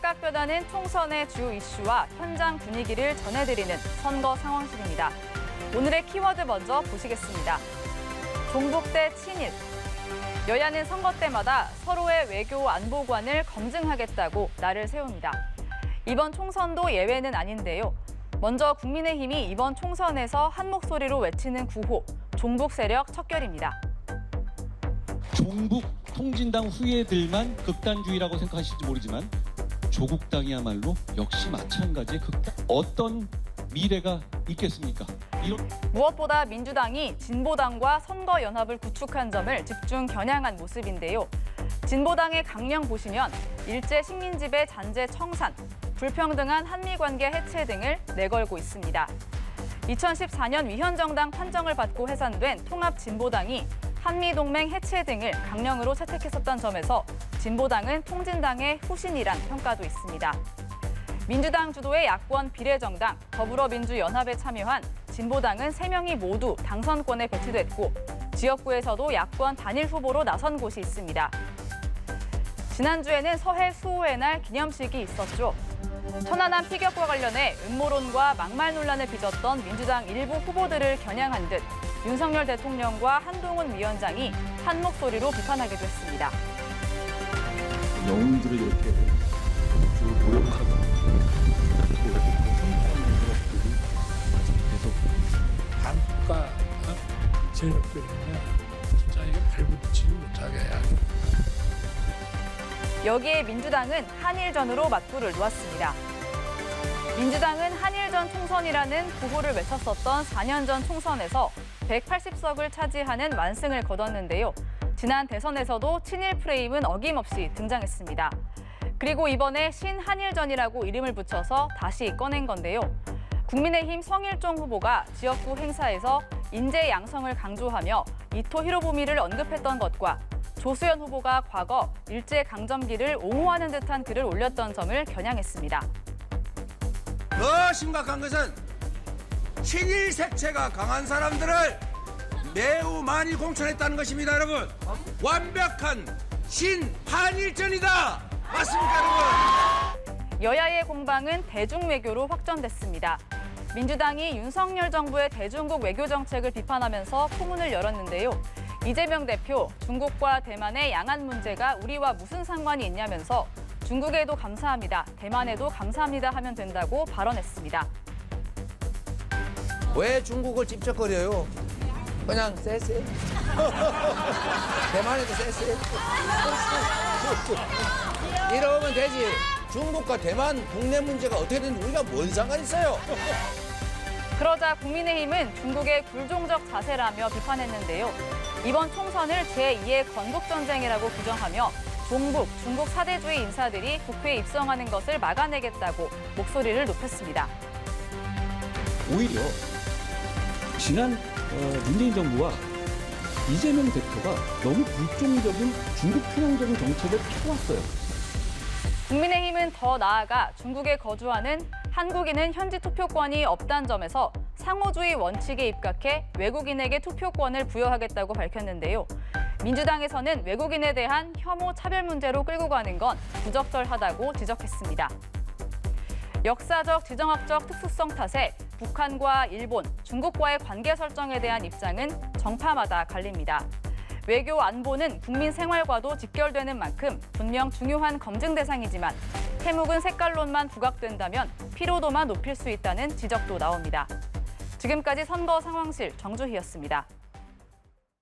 각각 변하는 총선의 주요 이슈와 현장 분위기를 전해드리는 선거 상황실입니다. 오늘의 키워드 먼저 보시겠습니다. 종북 대 친일. 여야는 선거 때마다 서로의 외교 안보관을 검증하겠다고 날을 세웁니다. 이번 총선도 예외는 아닌데요. 먼저 국민의힘이 이번 총선에서 한 목소리로 외치는 구호, 종북 세력 척결입니다. 종북 통진당 후예들만 극단주의라고 생각하실지 모르지만 조국당이야말로 역시 마찬가지의 극단. 어떤 미래가 있겠습니까? 무엇보다 민주당이 진보당과 선거연합을 구축한 점을 집중 겨냥한 모습인데요. 진보당의 강령 보시면 일제 식민지배 잔재 청산, 불평등한 한미관계 해체 등을 내걸고 있습니다. 2014년 위헌정당 판정을 받고 해산된 통합진보당이 한미동맹 해체 등을 강령으로 채택했었던 점에서 진보당은 통진당의 후신이란 평가도 있습니다. 민주당 주도의 야권 비례정당 더불어민주연합에 참여한 진보당은 3명이 모두 당선권에 배치됐고 지역구에서도 야권 단일 후보로 나선 곳이 있습니다. 지난주에는 서해 수호의 날 기념식이 있었죠. 천안함 피격과 관련해 음모론과 막말 논란을 빚었던 민주당 일부 후보들을 겨냥한 듯 윤석열 대통령과 한동훈 위원장이 한 목소리로 비판하기도 했습니다. 영웅들을 이렇게 모욕하고 계속 한국과 세력들이냐 진짜 이게 발붙이지 못하게 해야 돼. 여기에 민주당은 한일전으로 맞불을 놓았습니다. 민주당은 한일전 총선이라는 구호를 외쳤었던 4년 전 총선에서 180석을 차지하는 완승을 거뒀는데요. 지난 대선에서도 친일 프레임은 어김없이 등장했습니다. 그리고 이번에 신한일전이라고 이름을 붙여서 다시 꺼낸 건데요. 국민의힘 성일종 후보가 지역구 행사에서 인재 양성을 강조하며 이토 히로부미를 언급했던 것과 조수연 후보가 과거 일제강점기를 옹호하는 듯한 글을 올렸던 점을 겨냥했습니다. 더 심각한 것은 친일 색채가 강한 사람들을 매우 많이 공천했다는 것입니다, 여러분. 완벽한 신한일전이다. 맞습니까, 여러분? 여야의 공방은 대중외교로 확전됐습니다. 민주당이 윤석열 정부의 대중국 외교 정책을 비판하면서 포문을 열었는데요. 이재명 대표, 중국과 대만의 양안 문제가 우리와 무슨 상관이 있냐면서 중국에도 감사합니다, 대만에도 감사합니다 하면 된다고 발언했습니다. 왜 중국을 찝쩍거려요? 그냥 쎄쎄. 대만에도 쎄쎄. 이러면 되지. 중국과 대만 국내 문제가 어떻게 되는지 우리가 뭔 상관 있어요? 그러자 국민의힘은 중국의 굴종적 자세라며 비판했는데요. 이번 총선을 제2의 건국전쟁이라고 규정하며 종북, 중국 사대주의 인사들이 국회에 입성하는 것을 막아내겠다고 목소리를 높였습니다. 오히려 지난 문재인 정부와 이재명 대표가 너무 불종적인 중국 편향적인 정책을 펴왔어요. 국민의힘은 더 나아가 중국에 거주하는 한국인은 현지 투표권이 없다는 점에서 상호주의 원칙에 입각해 외국인에게 투표권을 부여하겠다고 밝혔는데요. 민주당에서는 외국인에 대한 혐오 차별 문제로 끌고 가는 건 부적절하다고 지적했습니다. 역사적, 지정학적 특수성 탓에 북한과 일본, 중국과의 관계 설정에 대한 입장은 정파마다 갈립니다. 외교 안보는 국민 생활과도 직결되는 만큼 분명 중요한 검증 대상이지만 태묵은 색깔론만 부각된다면 피로도만 높일 수 있다는 지적도 나옵니다. 지금까지 선거 상황실 정주희였습니다.